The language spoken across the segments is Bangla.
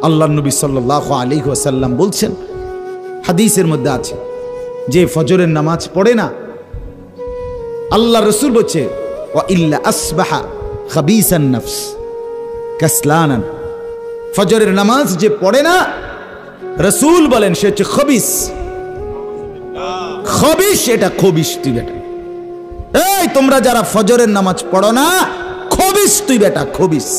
আল্লাহর নবী সাল্লাল্লাহু আলাইহি ওয়াসাল্লাম বলছেন, হাদিসের মধ্যে আছে, যে ফজরের নামাজ পড়ে না, আল্লাহ রসুল বলছে ওয়া ইল্লা আসবাহা খাবিসান নফস কাসলানান, ফজরের নামাজ যে পড়ে না, রসুল বলেন সে হচ্ছে খবিস। খবিস, এটা খবিস তুই বেটা। এই তোমরা যারা ফজরের নামাজ পড়ো না, খবিস তুই বেটা, খবিস।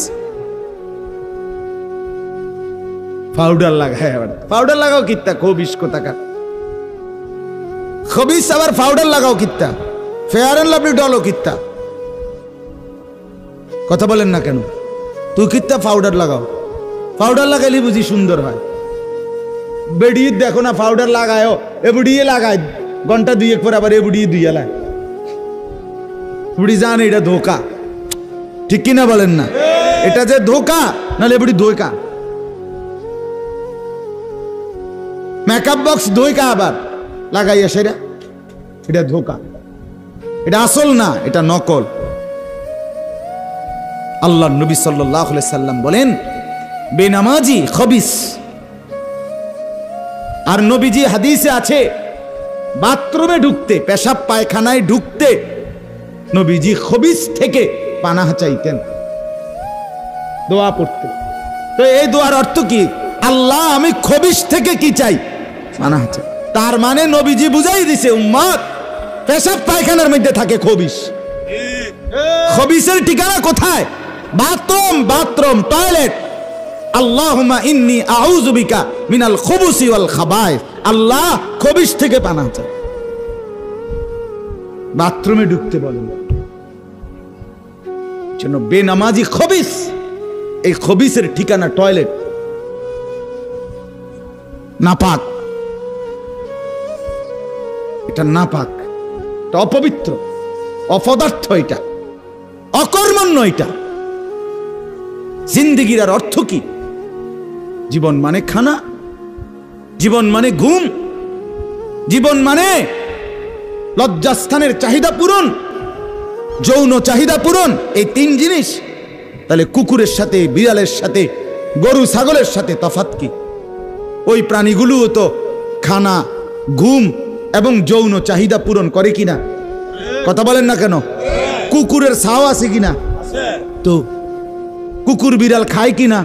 পাউডার লাগায়, পাউডার লাগাও কিত্তা, খবিস কোথাকার খবিস, আবার পাউডার লাগাও কিত্তা, ফেয়ার এন্ড লাভলি ডলো কিত্তা, কথা বলেন না কেন? তুই কিত্তা পাউডার লাগাও, পাউডার লাগাইলে বুঝি সুন্দর হয়। বেড়িয়ে দেখো না পাউডার লাগায়, এবুড়িয়ে লাগায় ঘন্টা দুই এক পর আবার এবুড়িয়ে দুইয়া লাগায়, বুড়ি জানে এটা ধোকা, ঠিক কিনা বলেন না? এটা যে ধোকা, নাহলে বুড়ি ধোকা। মেকআপ বক্স ধোকা আবার লাগাইয়া সেটা, এটা ধোকা, এটা আসল না, এটা নকল। আল্লাহ নবী সাল্লাল্লাহু আলাইহি সাল্লাম বলেন বেনামাজি খবিস। আর নবীজি হাদিসে আছে, বাথরুমে ঢুকতে, পেশাব পায়খানায় ঢুকতে নবীজি খবিস থেকে পানাহ চাইতেন, দোয়া পড়তেন। তো এই দোয়ার অর্থ কি? আল্লাহ আমি খবিস থেকে কি চাই? পানাহ চাই। তার মানে নবীজি বুঝাই দিছে উম্মত, পেশাব পায়খানার মধ্যে থাকে খবিস। খবিসের ঠিকানা কোথায়? Bathroom, bathroom, toilet. আল্লাহুম্মা ইন্নী আউযু বিকা মিনাল খুবুসি ওয়াল খাবায়েস, আল্লাহ খবিস থেকে পানাহ চাই। বাথরুমে ঢুকতে বলেন, জন্য বেনামাজি খবিস। এই খবিসের ঠিকানা টয়লেট, নাপাক, এটা নাপাক, এটা অপবিত্র, অপদার্থ, এটা অকর্মণ্য। এটা জিন্দেগির আর অর্থ কি? জীবন মানে খানা, জীবন মানে ঘুম, জীবন মানে লজ্জাস্থানের চাহিদা পূরণ, যৌন চাহিদা পূরণ, এই তিন জিনিস। তাহলে কুকুরের সাথে, বিড়ালের সাথে, গরু ছাগলের সাথে তফাৎ কি? ওই প্রাণীগুলোও তো খানা, ঘুম এবং যৌন চাহিদা পূরণ করে কিনা? কথা বলেন না কেন? কুকুরের ছাও আছে কিনা? তো কুকুর বিড়াল খায় কিনা?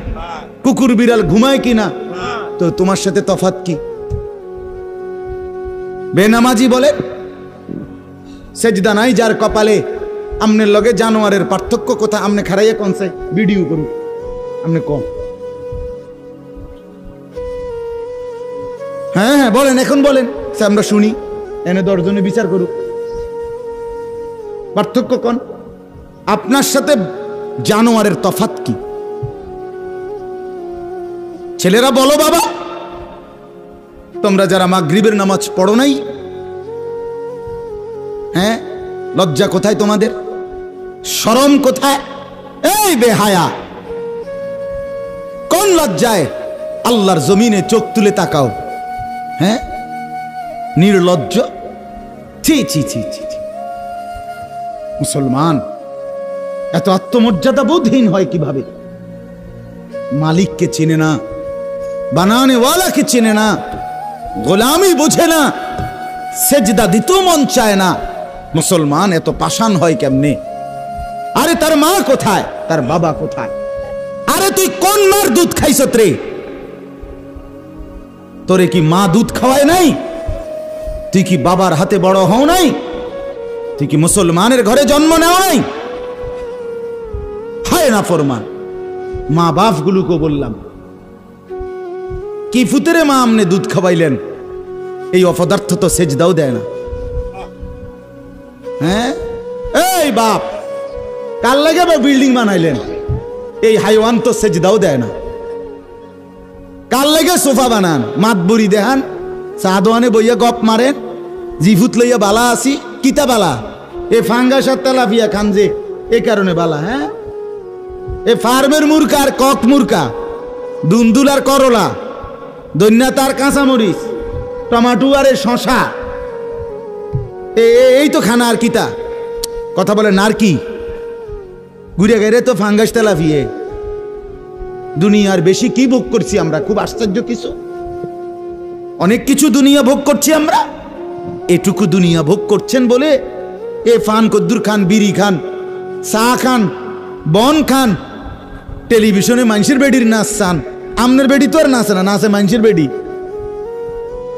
কুকুর বিড়াল ঘুমায় কিনা? তো তোমার সাথে তফাৎ কি? বেনামাজি বলে সেজদা নাই যার কপালে, আমনের লগে জানোয়ারের পার্থক্য কোথা? আমনে খারাইয়া কোনছে ভিডিও করুন, আমনে কম। হ্যাঁ হ্যাঁ বলেন, এখন বলেন, আমরা শুনি, এনে 10 জনে বিচার করুক। পার্থক্য কোন? আপনার সাথে জানোয়ারের তফাৎ কি? ছেলেরা বলো বাবা, তোমরা যারা মাগরিবের নামাজ পড়ো নাই, হ্যাঁ, লজ্জা কোথায় তোমাদের? শরম কোথায়? এই বেহায়া, কোন লজ্জায় আল্লাহর জমিনে চোখ তুলে তাকাও? হ্যাঁ, নির্লজ্জ। ছি ছি ছি ছি। মুসলমান এত আত্মমর্যাদা বোধহীন হয় কিভাবে? মালিককে চেনে না, বানানে ওয়ালাকে চেনে না, গোলামি বোঝে না, সেজদা দিতেও মন চায় না। মুসলমান এত পাষাণ হয় কেমনে? আরে তার মা কোথায়? তার বাবা কোথায়? আরে তুই কোন মার দুধ খাইছত রে? তোরে কি মা দুধ খাওয়ায় নাই? তুই কি বাবার হাতে বড় হও নাই? তুই কি মুসলমানের ঘরে জন্ম নেওয়া নাই? হায় না ফরমান। মা বাপ গুলোকে বললাম, কি ফুতেরে মা আমনে দুধ খাওয়াইলেন? এই অপদার্থ তো সেজদাও দেয় না। হ্যাঁ, এই বাপ কার লাগে বিল্ডিং বানাইলেন? এই হাইওয়ান তো সেজদাও দেয় না। কার লাগে সোফা বানান? মাতবুরি দেহান, সাদওয়ানে বইয়া গপ মারেন, জিফুত লইয়া বালা আসি, কিতা বালা? এ ফাঙ্গাস আর তেলাপিয়া খান যে, এই কারণে বালা। হ্যাঁ, এ ফার্মের মুরকা আর কক মুরকা, দুন্দুল আর করলা, দৈন্যা তার কাঁচামরিচ, টমাটো আর শশা, এই তো খানা। আর কিতা কথা বলে? নার কি ঘুরে গেলে তো ফাঙ্গাস তেলাপিয়ে। দুনিয়ার বেশি কি ভোগ করছি আমরা? খুব আশ্চর্য কিছু, অনেক কিছু দুনিয়া ভোগ করছি আমরা। এটুকু দুনিয়া ভোগ করছেন বলে এ ফান কদ্দুর খান, বিড়ি খান, চা খান, বন খান, টেলিভিশনে মানুষের বেডির নাচ চান। আমনের বেডি তো আর নাচে না, নাচে মানুষের বেডি।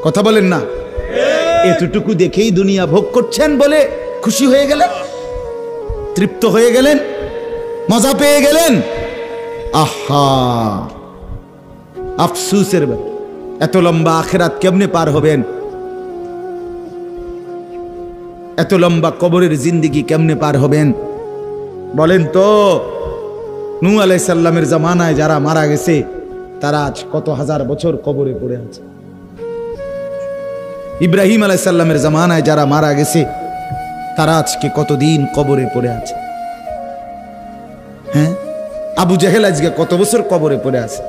কথা বলেন না? এতটুকু দেখেই দুনিয়া ভোগ করছেন বলে খুশি হয়ে গেলেন, তৃপ্ত হয়ে গেলেন, মজা পেয়ে গেলেন। আহা, আফসুসের ব্যাপার। এত লম্বা আখিরাত কেমনে পার হবেন? এত লম্বা কবরের জিন্দেগি কেমনে পার হবেন বলেন তো? নূহ আলাইহিস সালামের জামানায় যারা মারা গেছে তারা আজ কত হাজার বছর কবরে পড়ে আছে। ইব্রাহিম আলাইহিস সালামের জামানায় যারা মারা গেছে তারা আজকে কতদিন কবরে পড়ে আছে। হ্যাঁ, আবু জেহেল আজকে কত বছর কবরে পড়ে আছে?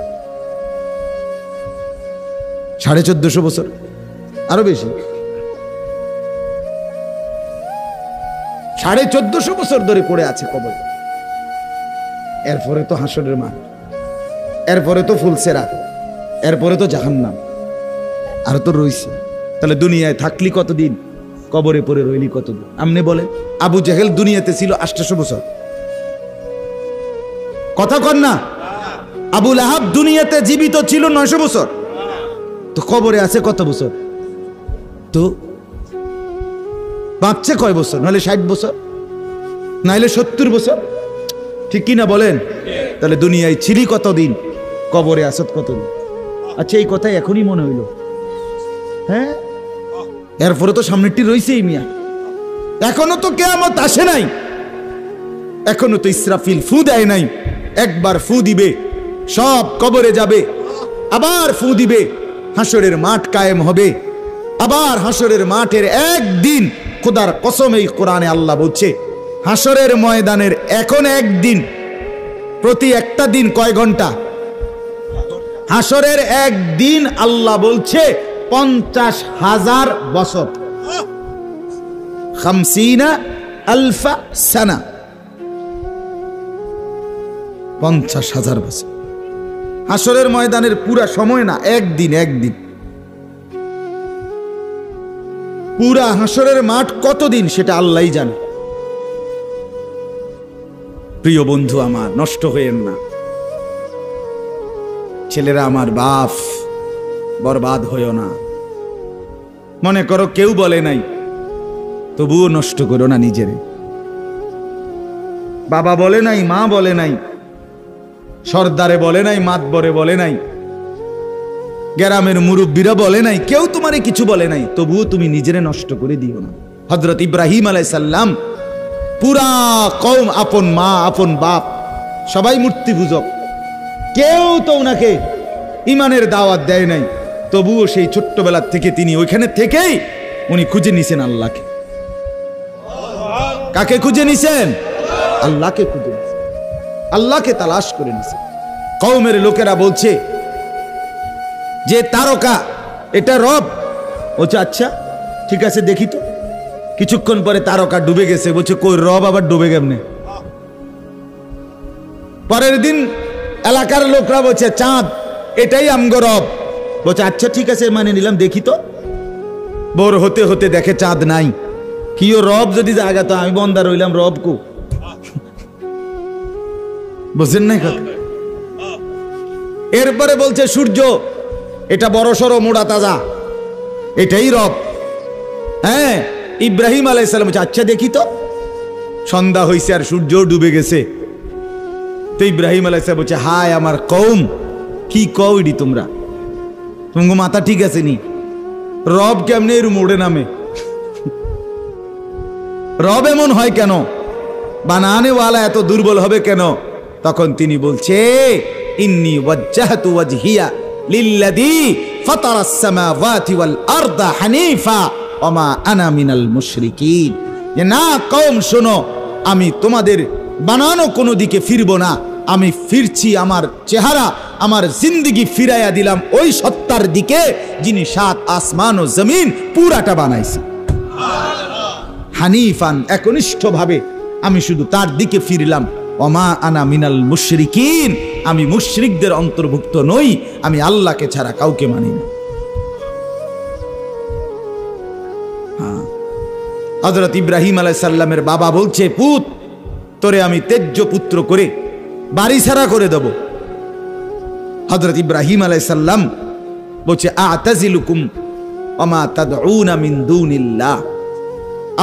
1450 বছর, আরো বেশি, 1450 বছর ধরে পড়ে আছে কবরে। এরপরে তো হাসরের মাঠ, এরপরে তো ফুলসেরাত, এরপরে তো জাহান্নাম, আর তো রইছে। তাহলে দুনিয়ায় থাকলি কতদিন, কবরে পড়ে রইলি কতদিন? আপনি বলেন। আবু জেহেল দুনিয়াতে ছিল 800 বছর, কথা কন না? আবু লাহাব দুনিয়াতে জীবিত ছিল 900 বছর, তো কবরে আছে কত বছর? তো বাঁচছে কয় বছর? নাহলে 60 বছর, নাহলে 70 বছর, ঠিক কিনা বলেন? তাহলে দুনিয়ায় ছিলি কতদিন, কবরে আসত কতদিন? আচ্ছা, এই কথাই এখনই মনে হইল। হ্যাঁ, এরপরে তো সামনেরটি রয়েছেই মিয়া। এখনো তো কিয়ামত আসে নাই, এখনো তো ইসরাফিল ফু দেয় নাই। একবার ফু দিবে, সব কবরে যাবে, আবার ফু দিবে, হাসরের মাঠ কায়েম হবে। আবার হাসরের মাঠের একদিন, খোদার কসম এই কোরআনে আল্লাহ বলছে, হাসরের ময়দানের এখন একদিন, প্রতি একটা দিন কয় ঘন্টা? হাসরের একদিন আল্লাহ বলছে 50,000 বছর, 50,000 সানা, 50,000 বছর। হাসরের ময়দানের পুরা সময় না, একদিন, একদিন। পুরা হাসরের মাঠ কতদিন সেটা আল্লাহই জানে। প্রিয় বন্ধু আমার, নষ্ট হয়েন না। ছেলেরা আমার, বাপ, বরবাদ হইও না। মনে করো কেউ বলে নাই, তবুও নষ্ট করো না নিজেরে। বাবা বলে নাই, মা বলে নাই, সর্দারে বলে নাই, মাতবরে বলে নাই, গ্রামের মুরব্বীরা বলে নাই, কেউ তোমারে কিছু বলে নাই, তবুও তুমি নিজেরে নষ্ট করে দিও না। হযরত ইব্রাহিম আলাইহিস সালাম, পুরা কওম, আপন মা, আপন বাপ, সবাই মূর্তি পূজক, কেউ তো ওনাকে ইমানের দাওয়াত দেয় নাই, তবুও সেই ছোট্টবেলার থেকে তিনি ওইখানে থেকেই উনি খুঁজে নিছেন আল্লাহকে। কাকে খুঁজে নিছেন? আল্লাহকে খুঁজে নিছেন, আল্লাহকে তালাশ করে নিছেন। কওমের লোকেরা বলছে যে তারকা এটা রব। বলছে আচ্ছা ঠিক আছে, দেখি তো। কিছুক্ষণ পরে তারকা ডুবে গেছে। বলছে কই, রব আবার ডুবে কেমনে? পরের দিন এলাকার লোকরা বলছে চাঁদ, এটাই আমগো রব। বলছে আচ্ছা ঠিক আছে, মানে নিলাম, দেখি তো। ভোর হতে হতে দেখে চাঁদ নাই। কিও রব যদি জায়গা, তো আমি বন্দা রইলাম, রব কো? বুঝেন নাই কথা? এরপরে বলছে সূর্য, এটা বড় সড়ো মোড়া তাজা, এটাই রব। হ্যাঁ, ইব্রাহিম আলাইহিস সালাম বলছে আচ্ছা দেখি তো। সন্ধ্যা হইছে আর সূর্য ডুবে গেছে। তো ইব্রাহিম আলাইহিস সালাম বলছে হায় আমার কওম, কি কও ইডি তোমরা? তোমার মাথা ঠিক আছে নি? রব কেমনে এর মোড়ে নামে? রব এমন হয় কেন? বানানেওয়ালা এত দুর্বল হবে কেন? তখন তিনি বলছে ইন্নী ওয়াজ্জাহতু ওয়াজহিয়া লিল্লাযী ফাতারাস সামাওয়াতি ওয়াল আরদা হানিফা ওয়া মা আনা মিনাল মুশরিকিন। যে না কওম শোনো, আমি তোমাদের বানানো কোনো দিকে ফিরবো না, আমি ফিরছি আমার চেহারা, আমার জিন্দেগি ফিরাইয়া দিলাম ওই সত্তার দিকে যিনি 7 আসমান ও জমিন পুরাটা বানাইছে। হানিফান, একনিষ্ঠ ভাবে আমি শুধু তার দিকে ফিরলাম। ওমা আনা মিনাল মুশরিকিন, আমি মুশরিকদের অন্তর্ভুক্ত নই, আমি আল্লাহকে ছাড়া কাউকে মানি না। হযরত ইব্রাহিম আলাইহিস সালামের বাবা বলছে, পুত তোরে আমি তেজ্য পুত্র করে বাড়ি ছাড়া করে দেব। হযরত ইব্রাহিম আলাইহিস সালাম বলছে, আ'তাজিলুকুম ওমা তাদউনা মিন দুনিল্লাহ,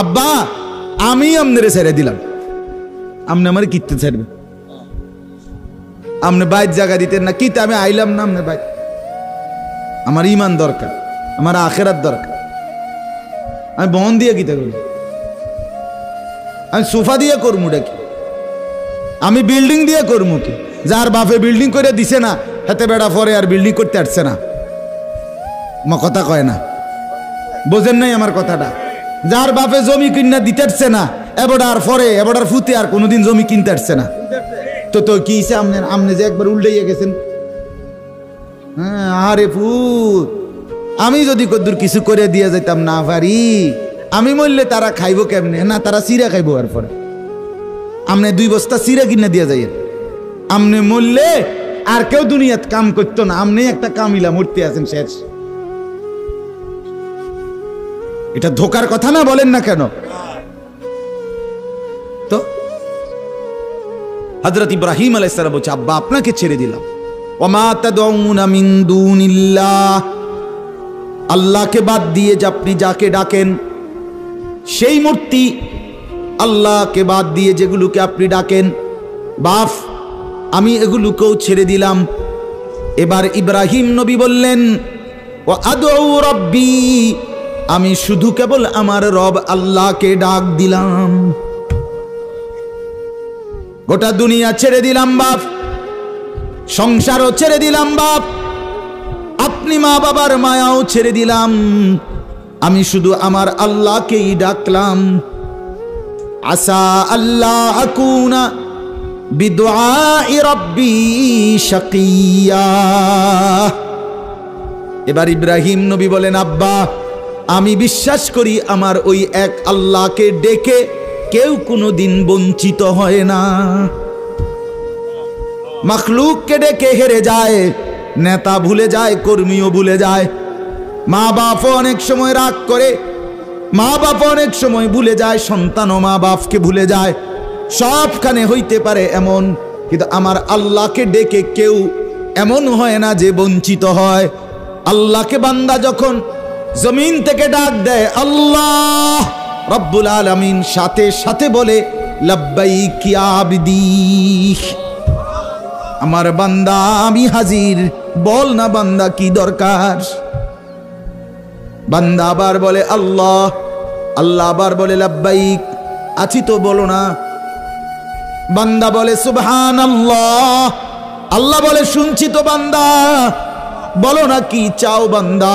আব্বা আমি আমনেরে ছেড়ে দিলাম, আমনে আমার কিতে ছাড়বে? আমনে বাইত জায়গা দিতেন না কিতে? আমি আইলাম না আমনে বাইত, আমার ঈমান দরকার, আমার আখিরাত দরকার। আমি বন দিয়ে কিতে করি? আমি সোফা দিয়ে করমু কি? আমি বিল্ডিং দিয়ে করমু কি? যার বাপে বিল্ডিং করে দিছে না, হাতে বেড়া পরে আর বিল্ডিং করতে আসছে না, কথা কয় না, বোঝেন নাই আমার কথাটা? যার বাপে জমি কিনা দিতে আসছে না, এবারে পরে এবারে ফুতে আর কোনোদিন জমি কিনতে আসছে না, তো তো কি আমনে যে একবার উল্টাইয়া গেছেন। হ্যাঁ, আরে ফুত, আমি যদি কদ্দুর কিছু করে দিয়ে যাইতাম না পারি, আমি মরলে তারা খাইবো কেমনে? না, তারা চিরা খাইবো। আর পরে আমনে 2 বস্তা চিরা কিনা দিয়ে যাই, আমনে মরলে আর কেউ দুনিয়াত কাম করতো না, আমনে একটা কামিলা মূর্তি আছেন শেষ। এটা ধোকার কথা না, বলেন না কেন? তো হযরত ইব্রাহিম আলাইহিস সালাম বলছে, আব্বা আপনাকে ছেড়ে দিলাম। ওমা তাদউনা মিন দুনিল্লাহ, আল্লাহকে বাদ দিয়ে আপনি যাকে ডাকেন সেই মূর্তি, আল্লাহকে বাদ দিয়ে যেগুলোকে আপনি ডাকেন, বাপ আমি এগুলোকেও ছেড়ে দিলাম। এবার ইব্রাহিম নবী বললেন, ও আদউ রাব্বি, আমি শুধু কেবল আমার রব আল্লাহকে ডাক দিলাম। গোটা দুনিয়া ছেড়ে দিলাম বাপ, সংসারও ছেড়ে দিলাম বাপ, আপনি মা বাবার মায়াও ছেড়ে দিলাম, আমি শুধু আমার আল্লাহকেই ডাকলাম। আসা আল্লাহ আকুনা বিদুআই রাব্বি শাকিয়া। এবার ইব্রাহিম নবী বলেন, আব্বা আমি বিশ্বাস করি আমার ওই এক আল্লাহকে ডেকে কেউ কোনোদিন বঞ্চিত হয় না। মাখলুককে ডেকে হেরে যায়, নেতা ভুলে যায়, কর্মীও ভুলে যায়, মা বাপও অনেক সময় রাগ করে, মা বাপ অনেক সময় ভুলে যায়, সন্তানও মা বাপকে ভুলে যায়, সবখানে হইতে পারে এমন, কিন্তু আমার আল্লাহকে ডেকে কেউ এমন হয় না যে বঞ্চিত হয়। আল্লাহকে বান্দা যখন জমিন থেকে ডাক দেয় আল্লাহ রব্বুল আলামিন সাথে সাথে বলে লাব্বাইক ইয়া আবদি, আমার বান্দা আমি হাজির, বল না বান্দা কি দরকার। বান্দা আবার বলে আল্লাহ, আল্লাহ আবার বলে লাব্বাইক, আছি তো বলো না। বান্দা বলে সুবহানাল্লাহ, আল্লাহ বলে শুনছি তো বান্দা, বলো না কি চাও বান্দা।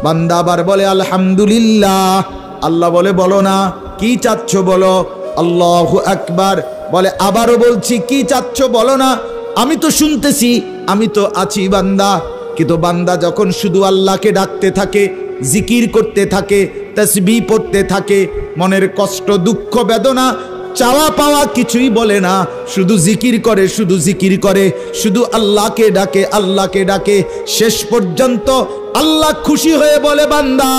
বান্দা আবার বলে আলহামদুলিল্লাহ, আল্লাহ বলে বলো না কি চাচ্ছ বলো। আল্লাহু আকবার বলে আবারও বলছি কি চাচ্ছ বলো না, আমি তো শুনতেছি, আমি তো আছি বান্দা। কিন্তু বান্দা যখন শুধু আল্লাহকে ডাকতে থাকে, জিকির করতে থাকে, তাসবিহ পড়তে থাকে, মনের কষ্ট দুঃখ বেদনা চাওয়া পাওয়া কিছুই বলে না, শুধু জিকির করে, শুধু জিকির করে, শুধু আল্লাহকে ডাকে, আল্লাহকে ডাকে, শেষ পর্যন্ত আল্লাহ খুশি হয়ে বলে বান্দা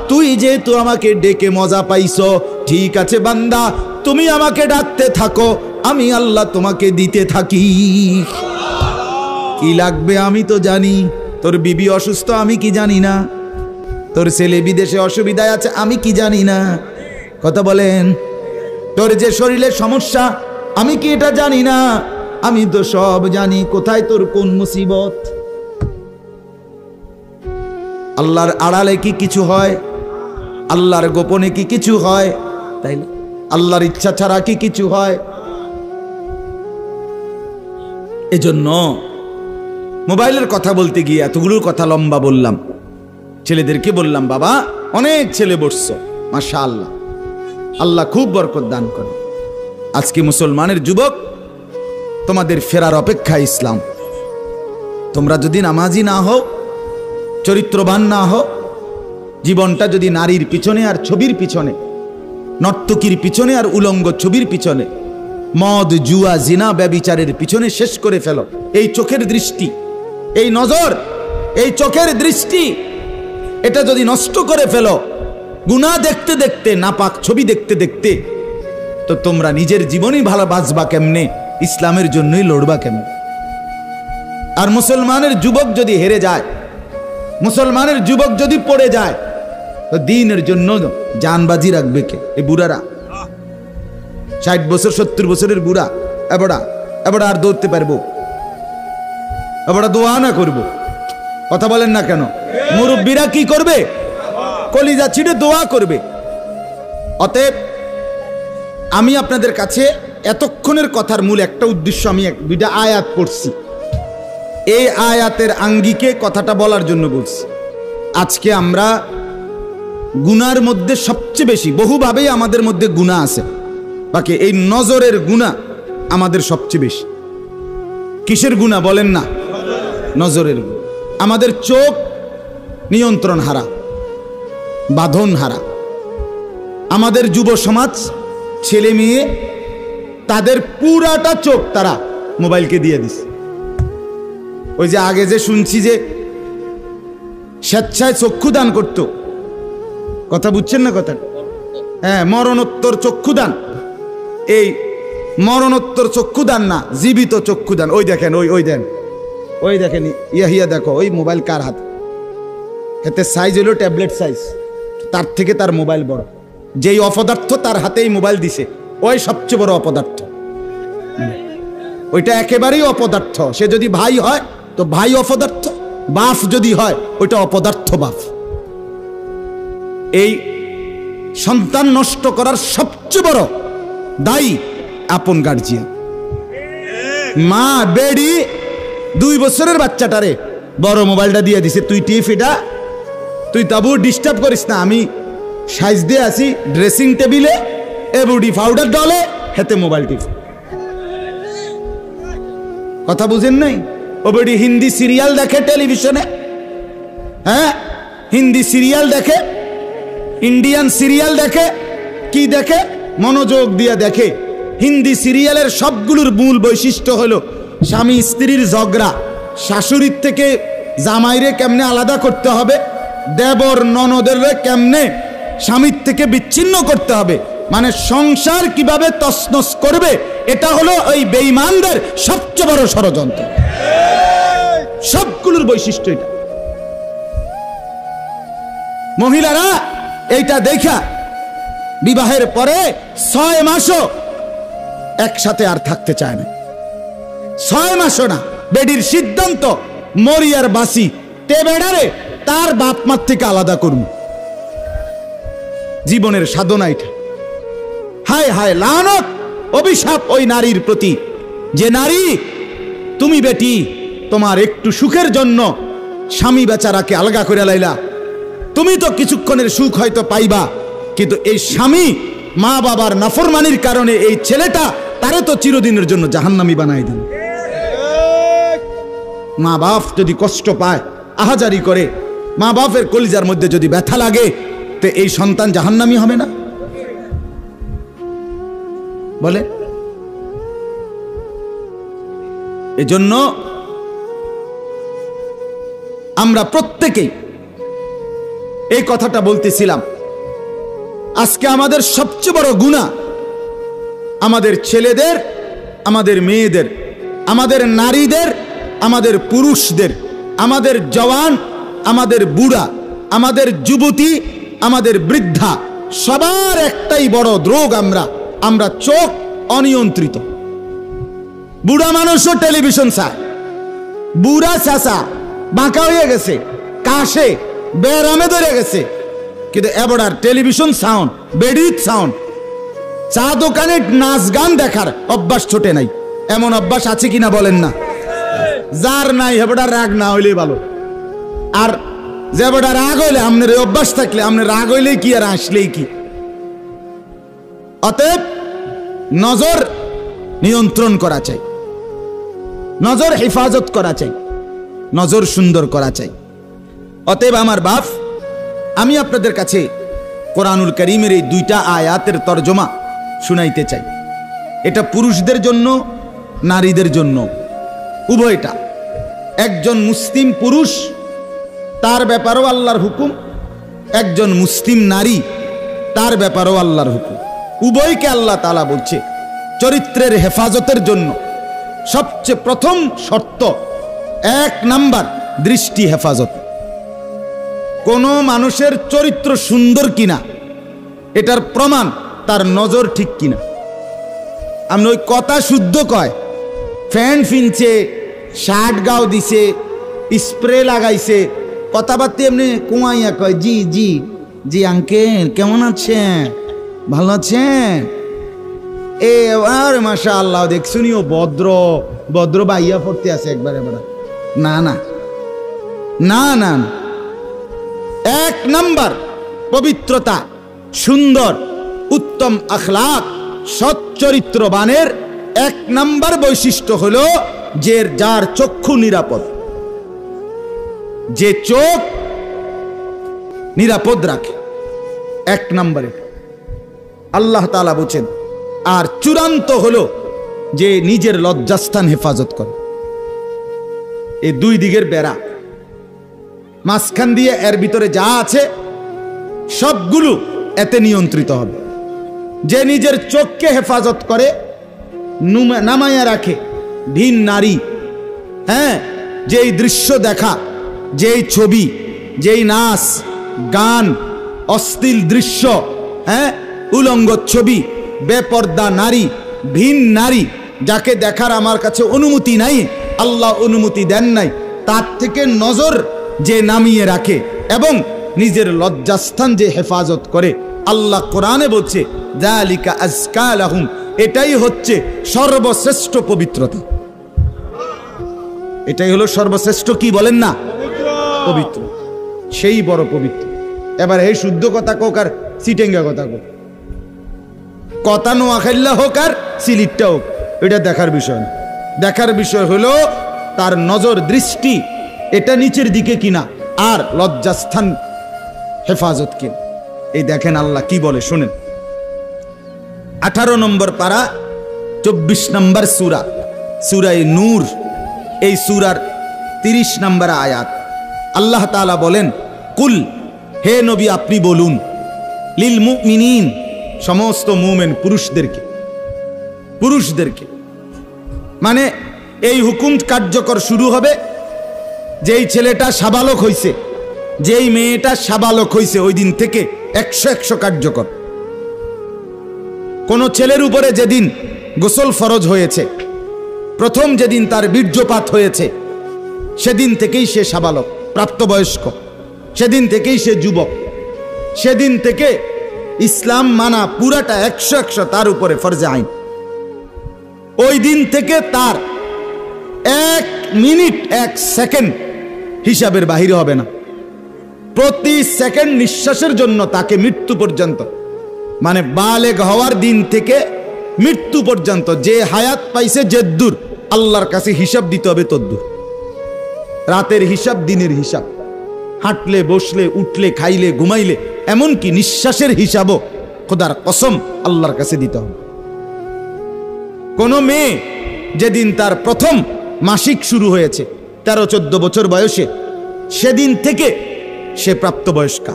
তুই যেহেতু আমাকে ডেকে মজা পাইছো, ঠিক আছে বান্দা তুমি আমাকে ডাকতে থাকো, আমি আল্লাহ তোমাকে দিতে থাকি। কি লাগবে আমি তো জানি, তোর বিবি অসুস্থ আমি কি জানি না, তোর ছেলে বিদেশে অসুবিধায় আছে আমি কি জানি না, কথা বলেন। তোর যে শরীরের সমস্যা আমি কি এটা জানি না, আমি তো সব জানি, কোথায় তোর কোন মুসিবত। আল্লাহর আড়ালে কি কিছু হয়, আল্লাহর গোপনে কি কিছু হয়, তাই না? আল্লাহর ইচ্ছা ছাড়া কি কিছু হয়? এজন্য মোবাইলের কথা বলতে গিয়ে এতগুলোর কথা লম্বা বললাম। ছেলেদেরকে বললাম বাবা অনেক ছেলে বসছো, মাশাআল্লাহ, আল্লাহ খুব বরকত দান করে। আজকে মুসলমানের যুবক তোমাদের ফেরার অপেক্ষা ইসলাম। তোমরা যদি নামাজি না হও, চরিত্রবান না হও, জীবনটা যদি নারীর পিছনে আর ছবির পিছনে, নর্তকীর পিছনে আর উলঙ্গ ছবির পিছনে, মদ জুয়া জিনা ব্যভিচারের পিছনে শেষ করে ফেলো। এই চোখের দৃষ্টি, এই নজর, এই চোখের দৃষ্টি, এটা যদি নষ্ট করে ফেলো গুনাহ দেখতে দেখতে, নাপাক ছবি দেখতে দেখতে, তো তোমরা নিজের জীবনই ভালো বাঁচবা কেমনে, ইসলামের জন্যই লড়বা কেমনে? আর মুসলমানের যুবক যদি হেরে যায়, মুসলমানের যুবক যদি পড়ে যায়, তো দ্বীনের জন্য জানবাজি রাখবে কে? এই বুড়ারা, 60 বছর 70 বছরের বুড়া, এবারে আর দৌড়তে পারবো? এবারে দোয়া না করবো? কথা বলেন না কেন? মুরব্বীরা কি করবে? কলিজা ছিঁড়ে দোয়া করবে। অতএব আমি আপনাদের কাছে এতক্ষণের কথার মূল একটা উদ্দেশ্য, আমি দুইটা আয়াত পড়ছি, এই আয়াতের আঙ্গিকে কথাটা বলার জন্য বলছি। আজকে আমরা গুনার মধ্যে সবচেয়ে বেশি, বহুভাবেই আমাদের মধ্যে গুনাহ আছে, বাকি এই নজরের গুনাহ আমাদের সবচেয়ে বেশি। কিসের গুনাহ বলেন না? নজরের গুনাহ। আমাদের চোখ নিয়ন্ত্রণ হারা, বাঁধন হারা। আমাদের যুব সমাজ, ছেলে মেয়ে, তাদের পুরাটা চোখ তারা মোবাইলকে দিয়ে দিছে। ওই যে আগে যে শুনছি যে স্বেচ্ছায় চক্ষু দান করত, কথা বুঝছেন না কথা? হ্যাঁ, মরণোত্তর চক্ষুদান। এই মরণোত্তর চক্ষুদান না, জীবিত চক্ষুদান। ওই দেখেন, ওই দেখেন, ইয়া দেখো, ওই মোবাইল কার হাত, এতে সাইজ হলো ট্যাবলেট সাইজ, তার থেকে তার মোবাইল বড়। যেই অপদার্থ তার হাতেই মোবাইল দিছে, ওই সবচেয়ে বড় অপদার্থ। ওইটা একেবারেই অপদার্থ। সে যদি ভাই হয় তো ভাই অপদার্থ, বাপ যদি হয় ওইটা অপদার্থ বাপ। এই সন্তান নষ্ট করার সবচেয়ে বড় দায়ী আপন গার্জিয়ান। মা বেডি 2 বছরের বাচ্চাটারে বড় মোবাইলটা দিয়ে দিছে, তুই টিপ এটা, তুই তাবু ডিস্টার্ব করিস না, আমি সাইজ দিয়ে আসি ড্রেসিং টেবিলে, এবুডি পাউডার ডলে, হেতে মোবাইল টিপ। কথা বুঝেন নাই? ও বেডি হিন্দি সিরিয়াল দেখে টেলিভিশনে, হ্যাঁ হিন্দি সিরিয়াল দেখে, ইন্ডিয়ান সিরিয়াল দেখে, কি দেখে? মনোযোগ দিয়ে দেখে। হিন্দি সিরিয়ালের সবগুলোর মূল বৈশিষ্ট্য হলো স্বামী স্ত্রীর ঝগড়া, শাশুড়ির থেকে জামাইরে কেমনে আলাদা করতে হবে, দেবর ননদের কেমনে স্বামীর থেকে বিচ্ছিন্ন করতে হবে, মানে সংসার কিভাবে তছনছ করবে, এটা হলো ওই বেঈমানদের সবচেয়ে বড় ষড়যন্ত্র। সবগুলোর বৈশিষ্ট্য এটা। মহিলারা এইটা দেখা বিবাহের পরে 6 মাসও একসাথে আর থাকতে চায় না। 6 মাসও না। বেডির সিদ্ধান্ত, মরিয়ার বাসি তে বেড়ারে তার বাপ মার থেকে আলাদা করুন। জীবনের সাধনা এটা। হায় হায়, লানত, অভিশাপ ওই নারীর প্রতি, যে নারী তুমি বেটি তোমার একটু সুখের জন্য স্বামী বেচারাকে আলগা করে লাইলা। তুমি তো কিছুক্ষণের সুখ হয়তো পাইবা, কিন্তু এই স্বামী মা বাবার নাফরমানির কারণে এই ছেলেটা তারে তো চিরদিনের জন্য জাহান্নামী বানাই দিল। মা বাপ যদি কষ্ট পায়, আহাজারি করে, মা বাপের কলিজার মধ্যে যদি ব্যথা লাগে, তো এই সন্তান জাহান্নামী হবে না? বলে। এজন্য আমরা প্রত্যেকেই এই কথাটা বলতেছিলাম, আজকে আমাদের সবচেয়ে বড় গুনাহ আমাদের ছেলেদের, আমাদের মেয়েদের, আমাদের নারীদের, আমাদের পুরুষদের, আমাদের জওয়ান, আমাদের বুড়া, আমাদের যুবতী, আমাদের বৃদ্ধা, সবার একটাই বড় রোগ। আমরা চোখ অনিয়ন্ত্রিত। বুড়া মানুষও টেলিভিশন চায়, বুড়া চাচা বাঁকা হয়ে গেছে, কাশে বেরামে ধরে গেছে, কিন্তু এবার টেলিভিশন সাউন্ড, বেডিত সাউন্ড, চা দোকানে নাচ গান দেখার অভ্যাস ছোটে নাই। এমন অভ্যাস আছে কিনা বলেন না? যার নাই হেবড়া রাগ না হইলেই ভালো। আর যে বেটা রাগ হইলে, আপনার অভ্যাস থাকলে, আপনার রাগ হইলেই কি আর আসলেই কি। অতএব নজর নিয়ন্ত্রণ করা চাই, নজর হেফাজত করা চাই, নজর সুন্দর করা চাই। অতএব আমার বাপ, আমি আপনাদের কাছে কোরআনুল কারীমের এই 2টা আয়াতের তরজমা শুনাইতে চাই। এটা পুরুষদের জন্য, নারীদের জন্য, উভয়টা। একজন মুসলিম পুরুষ, তার ব্যাপারেও আল্লাহর হুকুম, একজন মুসলিম নারী, তার ব্যাপারেও আল্লাহর হুকুম। উভয়কে আল্লাহ তাআলা বলছে চরিত্রের হেফাজতের জন্য সবচেয়ে প্রথম শর্ত, 1 নাম্বার দৃষ্টি হেফাজত। কোনো মানুষের চরিত্র সুন্দর কিনা এটার প্রমাণ তার নজর ঠিক কিনা। আপনি ওই কথা শুদ্ধ কয়, ফ্যান ফিনছে, শার্ট গাও দিছে, স্প্রে লাগাইছে, কথাবার্তা এমনি কুমাইয়া কয় জি জি জি আঙ্কেল কেমন আছেন, ভালো আছেন, এ আর মাশাআল্লাহ দেখছুনিও ভদ্র ভদ্র বাইয়া পড়তে আছে একবারে বড়। না না না না, 1 নাম্বার পবিত্রতা, সুন্দর উত্তম আখলাক, সৎ চরিত্রবানের 1 নাম্বার বৈশিষ্ট্য হলো যে যার চক্ষু নিরাপদ, যে চোখ নিরাপদ রাখে। 1 নাম্বারে আল্লাহ তাআলা বলেন। আর চূড়ান্ত হলো যে নিজের লজ্জাস্থান হেফাজত করে। এই 2 দিকের বেড়া, মাঝখান দিয়ে এর ভিতরে যা আছে সবগুলো এতে নিয়ন্ত্রিত হবে। যে নিজের চোখকে হেফাজত করে, নামাইয়া রাখে, ভিন নারী, হ্যাঁ, যেই দৃশ্য দেখা, যেই ছবি, যেই নাচ গান, অশ্লীল দৃশ্য, হ্যাঁ, উলঙ্গ ছবি, বেপর্দা নারী, ভিন নারী, যাকে দেখার আমার কাছে অনুমতি নাই, আল্লাহ অনুমতি দেন নাই, তার থেকে নজর যে নামিয়ে রাখে এবং নিজের লজ্জাস্থান যে হেফাজত করে, আল্লাহ কোরআনে বলছে যালিকা আজকা লাহুম, এটাই হচ্ছে সর্বশ্রেষ্ঠ পবিত্রতা। এটাই হলো সর্বশ্রেষ্ঠ, কি বলেন না, পবিত্র, সেই বড় পবিত্র। এবার এই শুদ্ধ কথা কোক আর সিটেঙ্গা কথা কোক, কথা নোয়াখাইল্লা হোক আর সিলিটটা হোক, এটা দেখার বিষয় না। দেখার বিষয় হলো তার নজর দৃষ্টি এটা নিচের দিকে কিনা, আর লজ্জাস্থান হেফাজত কিনা। এই দেখেন আল্লাহ কি বলে শুনেন। 18 নম্বর পারা 24 নম্বর সূরা, সূরায়ে নূর, এই সূরার 30 নম্বর আয়াত। আল্লাহ তাআলা বলেন, কুল, হে নবী আপনি বলুন, লিল মুমিনিন, সমস্ত মুমিন পুরুষদেরকে, পুরুষদেরকে মানে এই হুকুম কার্যকর শুরু হবে যেই ছেলেটা সাবালক হইছে, যেই মেয়েটা সাবালক হইছে, ওই দিন থেকে 100 কার্যকর। কোন ছেলের উপরে যেদিন গোসল ফরজ হয়েছে, প্রথম যেদিন তার বীর্যপাত হয়েছে, সেদিন থেকেই সে সাবালক, প্রাপ্তবয়স্ক, সেদিন থেকেই সে যুবক, সেদিন থেকে ইসলাম মানা পুরাটা 100 তার উপরে ফরজে আইন। ওই দিন থেকে তার 1 মিনিট 1 সেকেন্ড হিসাবের বাহিরে হবে না। প্রতি সেকেন্ড নিঃশ্বাসের জন্য তাকে মৃত্যু পর্যন্ত, মানে বালেগ হওয়ার দিন থেকে মৃত্যু পর্যন্ত যে হায়াত পাইছে, যেদ্দুর আল্লাহর কাছে হিসাব দিতে হবে তদ্দুর। রাতের হিসাব, দিনের হিসাব, হাঁটলে বসলে উঠলে খাইলে ঘুমাইলে, এমনকি নিঃশ্বাসের হিসাবও খোদার কসম আল্লাহর কাছে দিতে হবে। কোন মেয়ে যেদিন তার প্রথম মাসিক শুরু হয়েছে 13-14 বছর বয়সে, সেদিন থেকে সে প্রাপ্তবয়স্কা,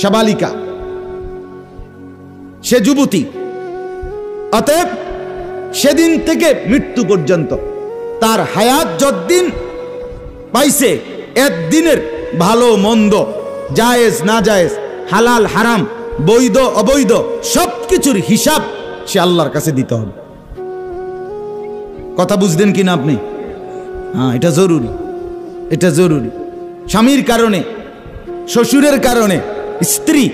সাবালিকা, সে যুবতী। অতএব সেদিন থেকে মৃত্যু পর্যন্ত তার হায়াত যতদিন পাইছে, একদিনের ভালো মন্দ, জায়েজ না জায়েজ, হালাল হারাম, বৈধ অবৈধ, সবকিছুর হিসাব সে আল্লাহর কাছে দিতে হবে। কথা বুঝলেন কিনা আপনি? হ্যাঁ, এটা জরুরি, এটা জরুরি। স্বামীর কারণে, শ্বশুরের কারণে, স্ত্রী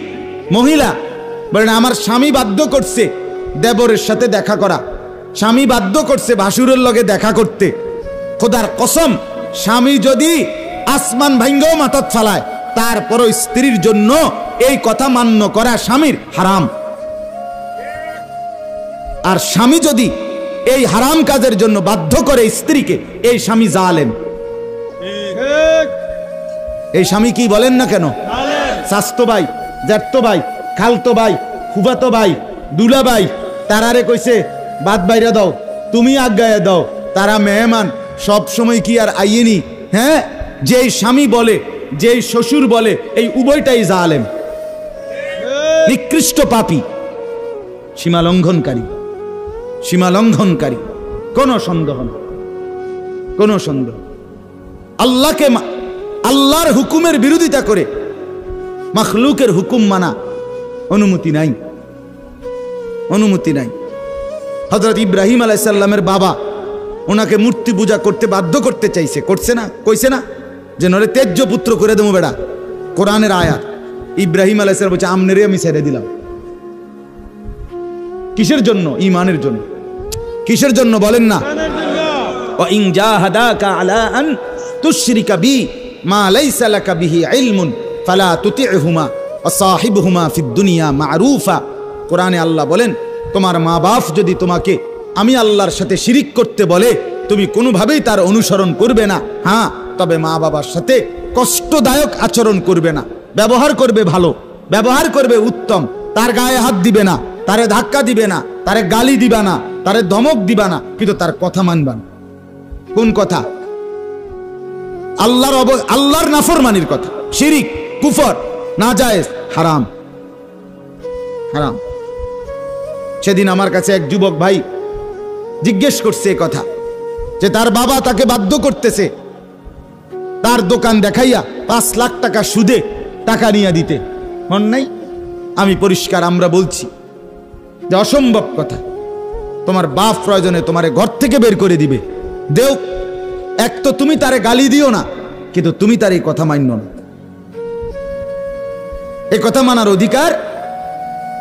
মহিলা বলেন আমার স্বামী বাধ্য করছে দেবরের সাথে দেখা করা, স্বামী বাধ্য করছে ভাসুরের লগে দেখা করতে, খোদার কসম স্বামী যদি আসমান ভাঙ্গাও মাথাত ফালায়, তারপরও স্ত্রীর জন্য এই কথা মান্য করা স্বামীর হারাম। আর স্বামী যদি এই হারাম কাজের জন্য বাধ্য করে স্ত্রীকে, এই স্বামী জালেম। এই স্বামী কি বলেন না কেন, চাচতো ভাই, জ্যাঠতো ভাই, খালতো ভাই, ফুফাতো ভাই, দুলা ভাই, তারারে কইছে বাদ বাইরা দাও, তুমি আজ্ঞায় দাও, তারা মেহমান সব সময় কি আর আইয়েনি? হ্যাঁ, যেই স্বামী বলে, যেই শ্বশুর বলে, এই উভয়টাই জালেম, নিকৃষ্ট পাপী, সীমা লঙ্ঘনকারী, সীমা লঙ্ঘনকারী। কোনো সন্দেহ না, কোনো সন্দেহ। আল্লাহকে, আল্লাহর হুকুমের বিরোধিতা করে মাখলুকের হুকুম মানা অনুমতি নাই, অনুমতি নাই। হযরত ইব্রাহিম আলাইহিস সালামের বাবা ওনাকে মূর্তি পূজা করতে বাধ্য করতে চাইছে, করছে না? কইছে না যে নরে তেজ্য পুত্র করে দেবো বেড়া? কোরআনের আয়াত। ইব্রাহিম আলাইহিস সালাম বলছে আমনেরে আমি ছেড়ে দিলাম। কিসের জন্য? ঈমানের জন্য। কিসের জন্য বলেন না? ওয়া ইন জাহাদাকা আলা আন তুশরিকা বি মা লাইসা লাকা বিহি ইলমুন ফালা তুতি'হুমা ওয়া সাহিবহুমা ফিদ দুনিয়া মা'রুফা। কোরআনে আল্লাহ বলেন, তোমার মা বাপ যদি তোমাকে আমি আল্লাহর সাথে শিরিক করতে বলে, তুমি কোনোভাবেই তার অনুসরণ করবে না। হ্যাঁ, তবে মা বাবার সাথে কষ্টদায়ক আচরণ করবে না, ব্যবহার করবে ভালো, ব্যবহার করবে উত্তম, তার গায়ে হাত দিবে না, তারে ধাক্কা দিবে না, তারে গালি দিবা না, তারে ধমক দিবা না, কিন্তু তার কথা মানবা না। কোন কথা? আল্লাহর নাফরমানির কথা, শিরিক, কুফর, নাজায়েজ, হারাম, হারাম। সেদিন আমার কাছে এক যুবক ভাই জিজ্ঞেস করছে কথা, যে তার বাবা তাকে বাধ্য করতেছে তার দোকান দেখাইয়া 5 লাখ টাকা সুদে টাকা নিয়ে দিতে। মন নাই? আমি পরিষ্কার আমরা বলছি যে অসম্ভব কথা। তোমার বাপ প্রয়োজনে তোমারে ঘর থেকে বের করে দিবে, দেও। এক তো তুমি তারে গালি দিও না, কিন্তু তুমি তার এই কথা মান্য না। এই কথা মানার অধিকার,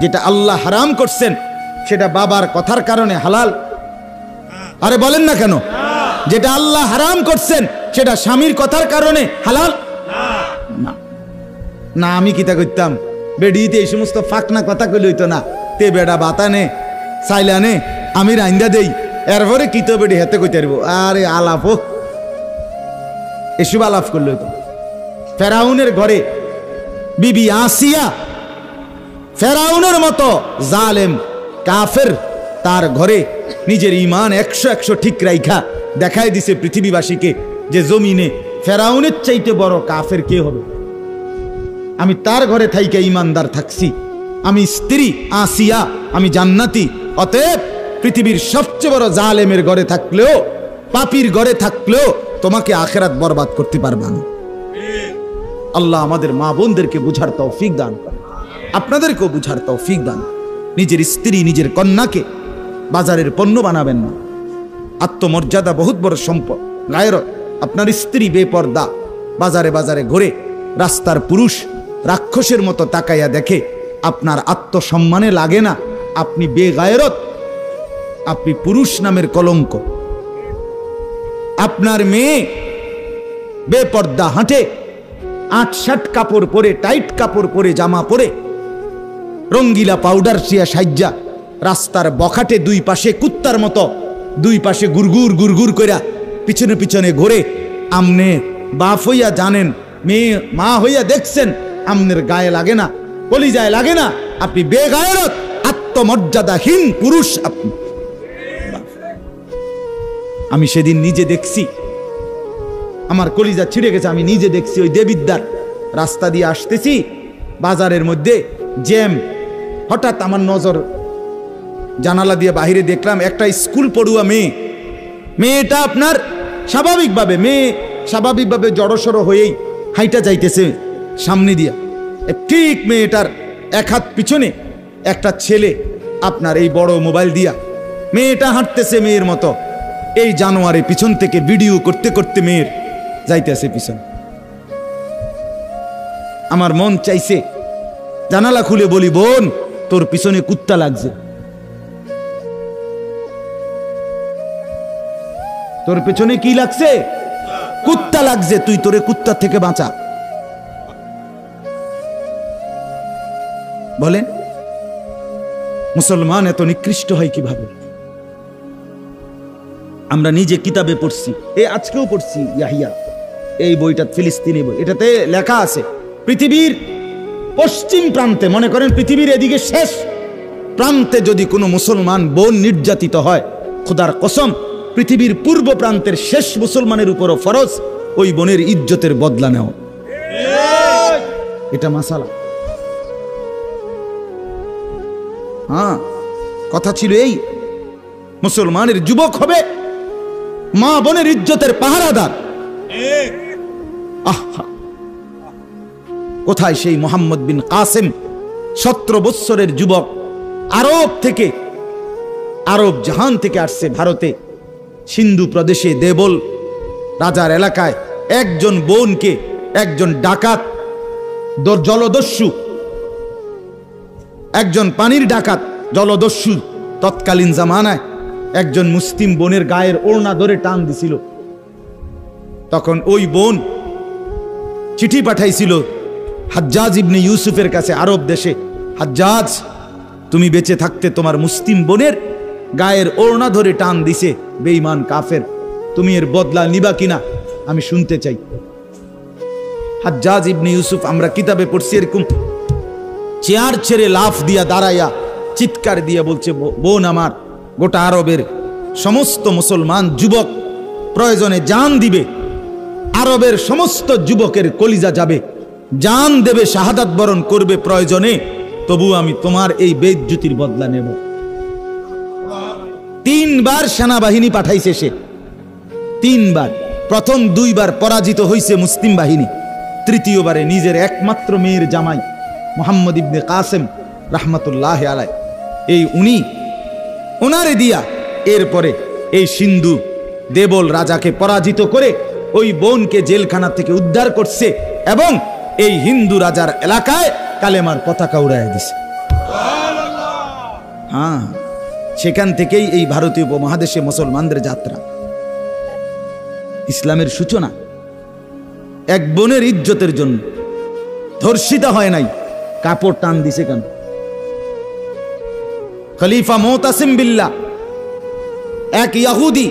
যেটা আল্লাহ হারাম করছেন সেটা বাবার কথার কারণে হালাল। আরে বলেন না কেন? যেটা আল্লাহ হারাম করছেন সেটা স্বামীর কথার কারণে হালাল না। না, আমি কিতা করতাম, বেডিতে এই সমস্ত ফাঁকনা কথা কইলে হইতো না। তে বেড়া বাতানে চাইলানে আমি রাইন্দা দেই, এরপরে কিত বেডি হেতে কইতে পারবো। আরে আলাপ হোক, এসব আলাপ করলে হইতো। ফেরাউনের ঘরে বিবি আসিয়া ফেরাউনের মতো জালেম কাফের, তার ঘরে নিজের ঈমান 100 ঠিক রাইখা দেখাই দিছে পৃথিবীবাসীকে যে জমিনে ফেরাউনের চাইতে বড় কাফের কে হবে। আমি তার ঘরে থাইকে ঈমানদার থাকছি, আমি স্ত্রী আসিয়া, আমি জান্নাতি। অতএব পৃথিবীর সবচেয়ে বড় জালেমের ঘরে থাকলেও, পাপীর ঘরে থাকলেও তোমাকে আখিরাত বরবাদ করতে পারবে না। আল্লাহ আমাদের মা বোনদেরকে বুঝার তৌফিক দান করেন, আপনাদেরকেও বুঝার তৌফিক দান। নিজের স্ত্রী, নিজের কন্যাকে বাজারের পণ্য বানাবেন না। আত্মমর্যাদা বহুত বড় সম্পদ, গায়রত। আপনার স্ত্রী বেপর্দা বাজারে বাজারে ঘুরে, রাস্তার পুরুষ রাক্ষসের মতো তাকাইয়া দেখে, আপনার আত্মসম্মানে লাগে না, আপনি বেগায়রত, আপনি পুরুষ নামের কলঙ্ক। আপনার মেয়ে বেপর্দা হাঁটে, 8-7 কাপড় পরে, টাইট কাপড় পরে, জামা পরে, রঙ্গিলা পাউডার সিয়া সাজ্জা রাস্তার বখাটে দুই পাশে কুত্তার মতো দুই পাশে গুরগুর গুরগুর কইরা পিছনে পিছনে ঘুরে। আমনে বাপ হইয়া জানেন, মেয়ে মা হইয়া দেখছেন, আমনের গায়ে লাগে না, কলিজায় লাগে না। আপনি বেগায়রত, আত্মমর্যাদাহীন পুরুষ আপনি। আমি সেদিন নিজে দেখছি, আমার কলিজা ছিঁড়ে গেছে। আমি নিজে দেখছি, ওই দেবিদ্দার রাস্তা দিয়ে আসতেছি, বাজারের মধ্যে জ্যাম। হঠাৎ আমার নজর জানালা দিয়ে বাহিরে দেখলাম একটা স্কুল পড়ুয়া মেয়ে। মেয়েটা আপনার স্বাভাবিকভাবে জড়সড় হয়েই হাইটা যাইতেছে সামনে দিয়া। ঠিক মেয়েটার এক হাত পিছনে একটা ছেলে আপনার এই বড় মোবাইল দিয়া, মেয়েটা হাঁটতেছে মেয়ের মতো। এই জানোয়ারে পিছন থেকে ভিডিও করতে করতে মেয়ের যাইতেছে পিছন। আমার মন চাইছে জানালা খুলে বলি, বোন তোর পিছনে কুত্তা লাগছে, তোর পেছনে কি লাগছে? কুত্তা লাগছে, তুই তোরে কুত্তা থেকে বাঁচা। বলেন মুসলমান এত নিকৃষ্ট হয় কিভাবে? আমরা নিজে কিতাবে পড়ছি, আজকেও পড়ছি ইয়াহিয়া, এই বইটা ফিলিস্তিনি বই। এটাতে লেখা আছে পৃথিবীর পশ্চিম প্রান্তে, মনে করেন পৃথিবীর এদিকে শেষ, প্রান্তে যদি কোনো মুসলমান বোন নির্যাতিত হয়, খোদার কসম পৃথিবীর পূর্ব প্রান্তের শেষ মুসলমানের উপরও ফরজ ওই বোনের ইজ্জতের বদলা নেওয়া। এটা মাসালা। হ্যাঁ, কথা ছিল এই, মুসলমানের যুবক হবে মা বোনের ইজ্জতের পাহারাদার। আহা, কোথায় সেই মোহাম্মদ বিন কাসেম, 17 বৎসরের যুবক, আরব থেকে, আরব জাহান থেকে আসছে ভারতে, সিন্ধু প্রদেশে দেবল রাজার এলাকায় একজন বোনকে একজন ডাকাত, জলদস্যু, একজন পানির ডাকাত জলদস্যু তৎকালীন জামানায় একজন মুসলিম বোনের গায়ের ওড়না ধরে টান দিছিল। তখন ওই বোন চিঠি পাঠাইছিল হাজ্জাজ ইবনে ইউসুফের কাছে আরব দেশে, হাজ্জাজ তুমি বেঁচে থাকতে তোমার মুসলিম বোনের গায়ের ওড়না ধরে টান দিছে বেঈমান কাফের, তুমি এর বদলা নিবা কিনা আমি শুনতে চাই। হাজ্জাজ ইবনে ইউসুফ, আমরা কিতাবে পড়ছি, এরকম চেয়ার ছেড়ে লাফ দিয়া দাঁড়াইয়া চিৎকার দিয়া বলছে, বোন আমার, গোটা আরবের সমস্ত মুসলমান যুবক প্রয়োজনে জান দিবে, আরবের সমস্ত যুবকের কলিজা যাবে, জান দেবে, শাহাদাত বরণ করবে প্রয়োজনে, তবু আমি তোমার এই বেইজ্জতির বদলা নেব। 3 বার সেনাবাহিনী পাঠাইছে সে, 3 বার। প্রথম 2 বার পরাজিত হয়েছে মুসলিম বাহিনী, তৃতীয়বারে নিজের একমাত্র মেয়ের জামাই মোহাম্মদ ইবনে কাসেম রাহমাতুল্লাহ আলাই, এই উনি ওনারে দিয়া এরপরে এই সিন্ধু দেবল রাজাকে পরাজিত করে ওই বোনকে জেলখানা থেকে উদ্ধার করছে এবং এই হিন্দু রাজার এলাকায় কালেমার পতাকা উড়াইয়া দিছে। হ্যাঁ, সেখান থেকেই এই ভারতীয় উপমহাদেশে মুসলমানদের যাত্রা, ইসলামের সূচনা। এক বোনের ইজ্জতের জন্য ধর্ষিতা হয় নাই, কাপড় টান দিছে কেন? খলিফা মুতাসিম বিল্লাহ, এক ইহুদি,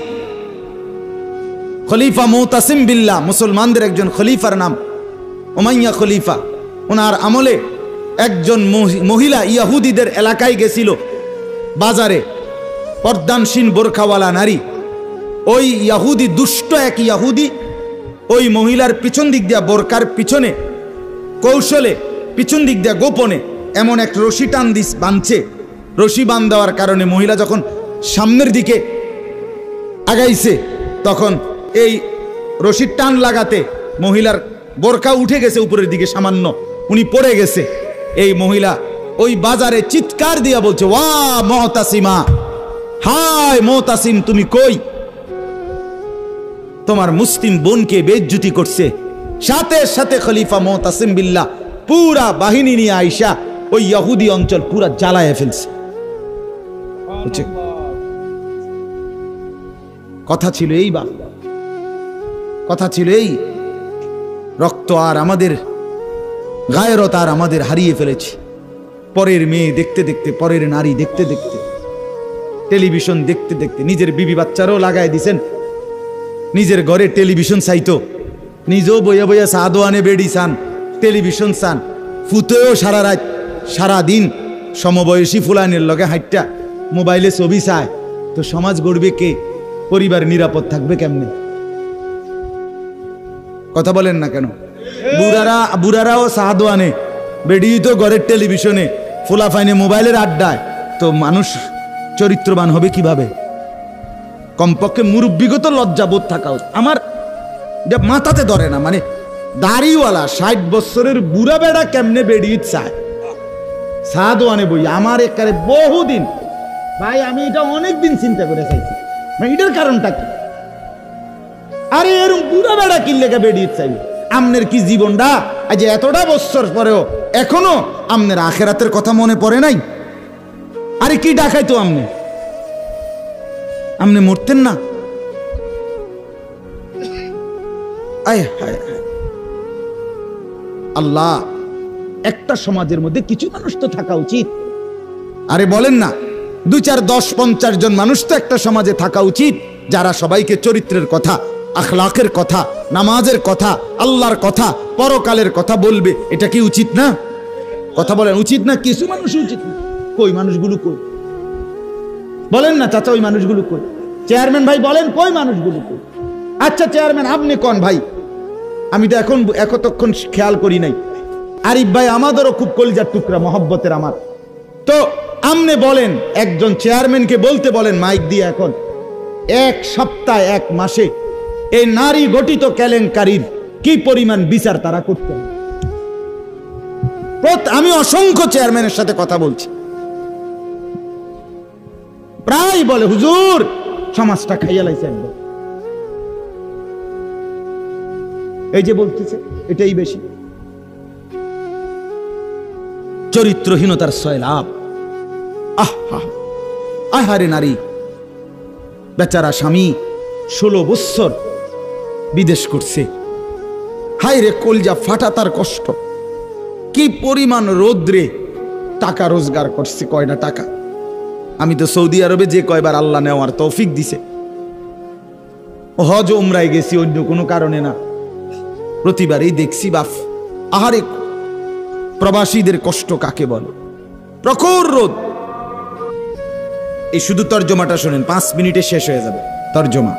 খলিফা মুতাসিম বিল্লাহ, মুসলমানদের একজন খলিফার নাম উমাইয়া খলিফা, ওনার আমলে একজন মহিলা ইহুদিদের এলাকায় গেছিল, বাজারে পর্দানসীন বোরখাওয়ালা নারী, ওই ইহুদি, দুষ্ট এক ইহুদি ওই মহিলার পিছন দিক দিয়া, বোরকার পিছনে কৌশলে পিছন দিক দিয়া গোপনে এমন এক রশি টান দিস বাঁধছে। রশি বাঁধ দেওয়ার কারণে মহিলা যখন সামনের দিকে আগাইছে, তখন এই রশির টান লাগাতে মহিলার বোরকা উঠে গেছে উপরের দিকে সামান্য, উনি পড়ে গেছে। এই মহিলা ওই বাজারে চিৎকার দিয়া বলছে, ওয়া মুতাসিমা, হায় মুতাসিম তুমি কই? তোমার মুসলিম বোনকে বেইজ্জতি করছে। সাথে সাথে খলিফা মুতাসিম বিল্লাহ পুরা বাহিনী নিয়ে আইসা ওই ইহুদি অঞ্চল পুরা জ্বালায় ফেলছে। কথা ছিল এই, বা কথা ছিল এই, রক্ত আর আমাদের গায়রত আর আমাদের হারিয়ে ফেলেছি। পরের মেয়ে দেখতে দেখতে, পরের নারী দেখতে দেখতে, টেলিভিশন দেখতে দেখতে, নিজের বিবি বাচ্চারও লাগাই দিছেন, নিজের ঘরে টেলিভিশন চাইতো, নিজেও বইয়া বইয়া চা দোয়ানে বেড়ি চান, টেলিভিশন চান, ফুতেও সারা রাত সারা দিন সমবয়সী ফুলানের লগে হাইটটা মোবাইলে ছবি চায়, তো সমাজ গড়বে কে? পরিবার নিরাপদ থাকবে কেমনে? কথা বলেন না কেন? বুড়ারাও চা দোয়ানে, বেড়ি তো ঘরের টেলিভিশনে, ফুলাফাইনে মোবাইলের আড্ডায়, তো মানুষ চরিত্রবান হবে কিভাবে? কমপক্ষে মুরব্বিগত লজ্জাবোধ থাকা উচিত। আমার মাথাতে ধরে না, মানে দাড়িওয়ালা 60 বছরের বুড়া বেড়া কেমনে বেড়িয়ে চায় চা দোয়ানে বই? আমার একারে বহুদিন ভাই, আমি এটা অনেকদিন চিন্তা করে চাইছি, এটার কারণটা কি? আরে এরকম বুড়া বেড়া কিনলে বেড়িয়ে চাই? আমনের কি জীবনটা আজ এতটা বছর পরেও এখনো আমনের আখেরাতের কথা মনে পড়ে নাই? আরে কি ডাকাই তো আমনে মরতেন না? আল্লাহ, একটা সমাজের মধ্যে কিছু মানুষ তো থাকা উচিত। আরে বলেন না, 2, 4, 10, 50 জন মানুষ তো একটা সমাজে থাকা উচিত, যারা সবাইকে চরিত্রের কথা, আখলাকের কথা, নামাজের কথা, আল্লাহর কথা, পরকালের কথা বলবে। এটা কি উচিত না? কথা বলেন, উচিত না? কিছু মানুষ উচিত না, কই মানুষগুলো কই? বলেন না চাচা, ওই মানুষগুলো কই? চেয়ারম্যান ভাই বলেন, কই মানুষগুলো কই? আচ্ছা চেয়ারম্যান আপনি কোন ভাই, আমি তো এখন এতক্ষণ খেয়াল করি নাই। আরিফ ভাই আমাদেরও খুব কলিজার টুকরা, মহব্বতের আমার। তো আপনি বলেন, একজন চেয়ারম্যানকে বলতে বলেন মাইক দিয়ে, এখন এক সপ্তাহে এক মাসে এই নারী গঠিত কেলেঙ্কারির কি পরিমাণ বিচার তারা করতেন? আমি অসংখ্য চেয়ারম্যানের সাথে কথা বলছি, প্রায় বলে হুজুর সমাজটা খাইয়া লাইছে একদম। এই যে বলতেছে এটাই বেশি চরিত্রহীনতার সয়লাভ। আহারে নারী বেচারা স্বামী 16 বছর বিদেশ করছে, হায় রে কলজা ফাটা তার কষ্ট। কি পরিমাণ রোদ্রে টাকা রোজগার করছে, কয়টা টাকা। আমি তো সৌদি আরবে যে কয়বার আল্লাহ নেওয়ার তৌফিক দিছে, হজ উমরায় গেছি অন্য কোনো কারণে না, প্রতিবারই দেখছি বাপ আহারে প্রবাসীদের কষ্ট কাকে বলে। প্রখর রোদ। এই শুধু তর্জমাটা শোনেন, 5 মিনিটে শেষ হয়ে যাবে তর্জমা।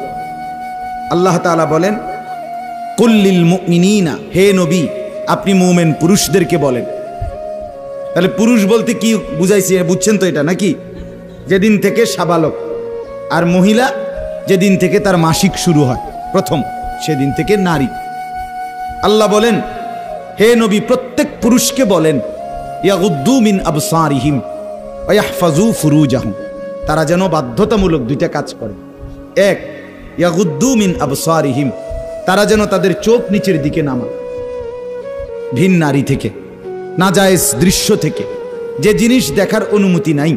আল্লাহ তাআলা বলেন কুল্লিল মুমিনিনা, হে নবী আপনি মুমিন পুরুষদেরকে বলেন। তাহলে পুরুষ বলতে কি বুঝাইছে বুঝছেন তো এটা নাকি? যেদিন থেকে সাবালক, আর মহিলা যেদিন থেকে তার মাসিক শুরু হয় প্রথম, সেদিন থেকে নারী। আল্লাহ বলেন হে নবী প্রত্যেক পুরুষকে বলেন ইয়াগুদ্দু মিন আবসারিহিম ওয়া ইয়াহফাজু ফুরুজাহুম, তারা যেন বাধ্যতামূলক 2টা কাজ করে। এক, ইয়াগুদ্দু মিন আবসারিহিম, তারা যেন তাদের চোখ নিচের দিকে নামায় ভিন নারী থেকে, নাজায়েজ দৃশ্য থেকে, যে জিনিস দেখার অনুমতি নাই,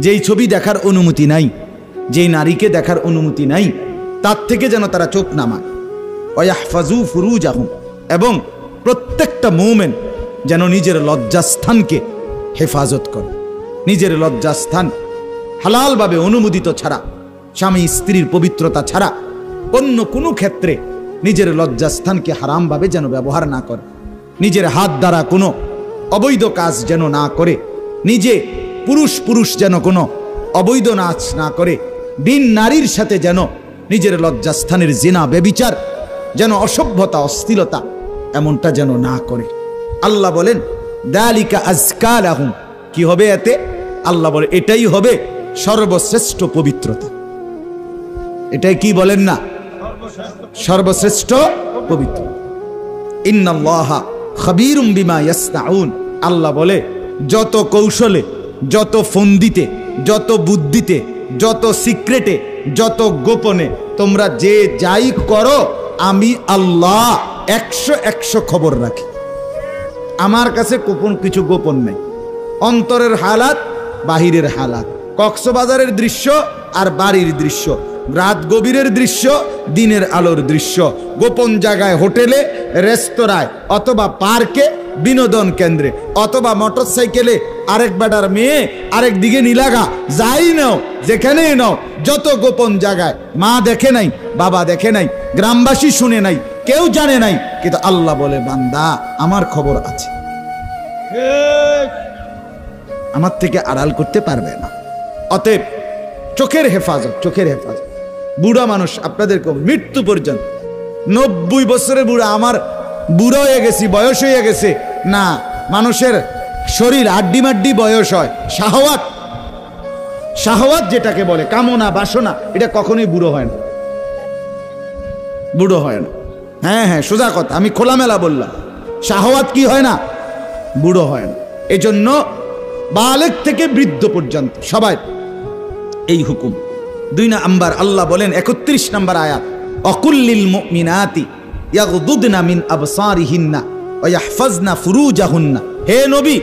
যেই ছবি দেখার অনুমতি নাই, যেই নারীকে দেখার অনুমতি নাই, তার থেকে যেন তারা চোখ নামায়। ওয়া ইয়াহফাজু ফুরুজাহুম, এবং প্রত্যেকটা মুমিন যেন নিজের লজ্জাস্থানকে হেফাজত করে। নিজের লজ্জাস্থান হালালভাবে অনুমোদিত ছাড়া, স্বামী স্ত্রীর পবিত্রতা ছাড়া অন্য কোনো ক্ষেত্রে নিজের লজ্জাস্থানকে হারামভাবে যেন ব্যবহার না করে, নিজের হাত দ্বারা কোনো অবৈধ কাজ যেন না করে, নিজে পুরুষ যেন কোনো অবৈধ নাচ না করে, ভিন নারীর সাথে যেন নিজের লজ্জাস্থানের জিনা বেবিচার, যেন অসভ্যতা অশ্লীলতা এমনটা যেন না করে। আল্লাহ বলেন দালিকা আজকা লাহুম, কি হবে এতে? আল্লাহ বলে এটাই হবে সর্বশ্রেষ্ঠ পবিত্রতা। এটাই কি বলেন না? সর্বশ্রেষ্ঠ পবিত্র। ইন্নাল্লাহা খাবীরুম বিমা ইয়াসনাউন, আল্লাহ বলে যত কৌশলে, যত ফন্দিতে, যত বুদ্ধিতে, যত সিক্রেটে, যত গোপনে তোমরা যে যাই করো, আমি আল্লাহ 100 খবর রাখি। আমার কাছে গোপন কিছু গোপন নেই। অন্তরের হালাত, বাহিরের হালাত, কক্সবাজারের দৃশ্য আর বাড়ির দৃশ্য, রাত গভীরের দৃশ্য, দিনের আলোর দৃশ্য, গোপন জায়গায়, হোটেলে, রেস্তোরাঁয়, অথবা পার্কে, বিনোদন কেন্দ্রে, অথবা মোটরসাইকেলে আরেক বেটার মেয়ে আরেক দিকে নিলাগা, যাই নাও যেখানেই নাও, যত গোপন জায়গায়, মা দেখে নাই, বাবা দেখে নাই, গ্রামবাসী শুনে নাই, কেউ জানে নাই, কিন্তু আল্লাহ বলে বান্দা আমার খবর আছে, আমার থেকে আড়াল করতে পারবে না। অতএব চোখের হেফাজত, চোখের হেফাজত। বুড়া মানুষ আপনাদেরকে মৃত্যু পর্যন্ত, 90 বছরের বুড়া, আমার বুড়া হয়ে গেছি, বয়স হয়ে গেছে না, মানুষের শরীর আড্ডি মাড্ডি বয়স হয়। শাহওয়াত, শাহওয়াত যেটাকে বলে, কামনা বাসনা, এটা কখনোই বুড়ো হয় না, বুড়ো হয় না। হ্যাঁ সোজা কথা, আমি খোলামেলা বললাম, শাহওয়াত কি হয় না? বুড়ো হয় না। এজন্য বালেগ থেকে বৃদ্ধ পর্যন্ত সবাই এই হুকুম। 2 নাম্বার আল্লাহ বলেন 31 নম্বর আয়াত, অকুল্লিল মুমিনাতি ইয়াগদুদনা মিন আবসারিহিন্না ওয়া ইয়াহফাজনা ফুরুজাহুন্না, হে নবী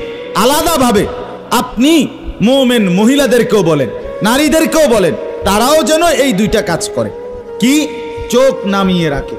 আলাদাভাবে আপনি মুমিন মহিলাদেরকেও বলেন, নারীদেরকেও বলেন, তারাও যেন এই 2টা কাজ করে। কি? চোখ নামিয়ে রাখে,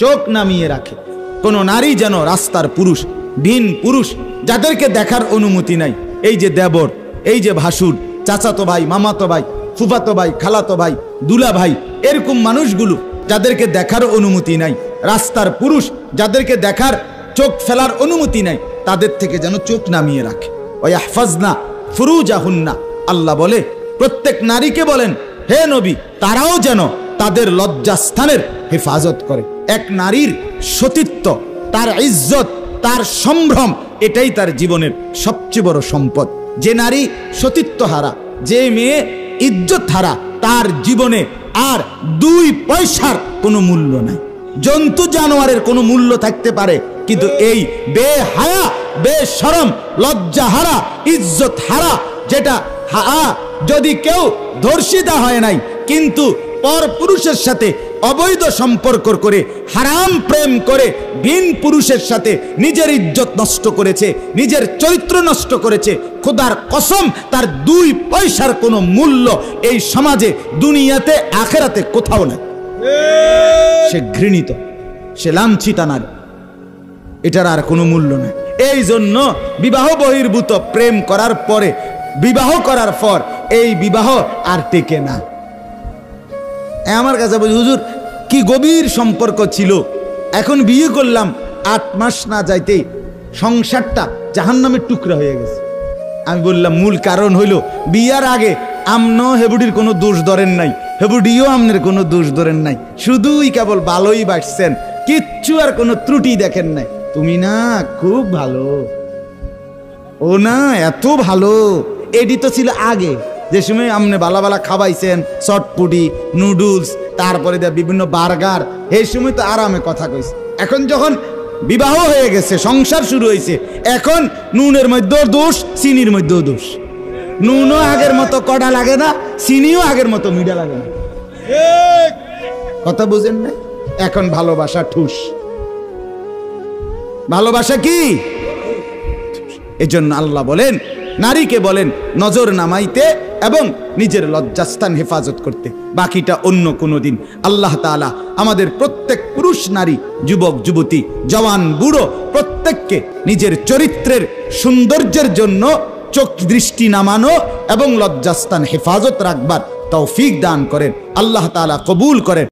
চোখ নামিয়ে রাখে। কোন নারী যেন রাস্তার পুরুষ, ভিন পুরুষ যাদেরকে দেখার অনুমতি নাই, এই যে দেবর, এই যে ভাসুর, চাচাতো ভাই, মামাতো ভাই, ফুফাতো ভাই, খালাতো ভাই, দুলা ভাই, এরকম মানুষগুলো যাদেরকে দেখার অনুমতি নাই, রাস্তার পুরুষ যাদেরকে দেখার চোখ ফেলার অনুমতি নাই, তাদের থেকে যেন চোখ নামিয়ে রাখে। ওয়া ইয়াহফাজনা ফুরুজাহুন্না, আল্লাহ বলে প্রত্যেক নারীকে বলেন হে নবী তারাও যেন তাদের লজ্জাস্থানের হেফাজত করে। এক নারীর সতীত্ব, তার ইজ্জত, তার সম্ভ্রম, এটাই তার জীবনের সবচেয়ে বড় সম্পদ। যে নারী সতীত্ব হারা, যে মেয়ে ইজ্জত হারা, তার জীবনে আর 2 পয়সার কোনো মূল্য নাই। জন্তু জানোয়ারের কোনো মূল্য থাকতে পারে, কিন্তু এই বেহায়া, বেশরম, লজ্জা হারা, ইজ্জত হারা, যেটা যদি কেউ ধর্ষিতা হয় নাই কিন্তু পর পুরুষের সাথে অবৈধ সম্পর্ক করে, হারাম প্রেম করে, ভিন পুরুষের সাথে নিজের ইজ্জত নষ্ট করেছে, নিজের চরিত্র নষ্ট করেছে, খোদার কসম তার 2 পয়সার কোনো মূল্য এই সমাজে, দুনিয়াতে, আখেরাতে কোথাও নাই। সে ঘৃণিত, সে লাঞ্ছিতা নারী, এটার আর কোনো মূল্য নেই। এই জন্য বিবাহ বহির্ভূত প্রেম করার পরে, বিবাহ করার পর এই বিবাহ আর টেকে না। আমার কাছে বলি হুজুর কি গভীর সম্পর্ক ছিল, এখন বিয়ে করলাম 8 মাস না যাইতেই সংসারটা জাহান্নামের টুকরা হয়ে গেছে। আমি বললাম মূল কারণ হইল বিয়ার আগে আমনো হেবুডির কোনো দোষ ধরেন নাই, হেবুডিও আমনের কোনো দোষ ধরেন নাই, শুধুই কেবল ভালোই বাসছেন, কিচ্ছু আর কোনো ত্রুটি দেখেন নাই। তুমি না খুব ভালো, ও না এত ভালো, এডি তো ছিল আগে, যে সময় আমনে বালা বালা খাওয়াইছেন, চটপুটি, নুডলস, তারপরে বিভিন্ন বার্গার, এই সময় তো আরামে কথা কইছে। এখন যখন বিবাহ হয়ে গেছে, সংসার শুরু হয়েছে, এখন নুনের মধ্যেও দোষ, চিনির মধ্যেও দোষ। নুনও আগের মতো কড়া লাগে না, চিনিও আগের মতো মিঠা লাগে না। কথা বুঝেন না? এখন ভালোবাসা ঠুস। ভালোবাসা কি? এজন্য আল্লাহ বলেন নারীকে বলেন নজর নামাইতে এবং নিজের লজ্জাস্থান হেফাজত করতে, বাকিটা অন্য কোনো দিন। আল্লাহ তাআলা আমাদের প্রত্যেক পুরুষ নারী, যুবক যুবতী, জওয়ান বুড়ো প্রত্যেককে নিজের চরিত্রের সৌন্দর্যের জন্য চোখ দৃষ্টি নামানো এবং লজ্জাস্থান হেফাজত রাখবার তৌফিক দান করেন। আল্লাহ তাআলা কবুল করেন।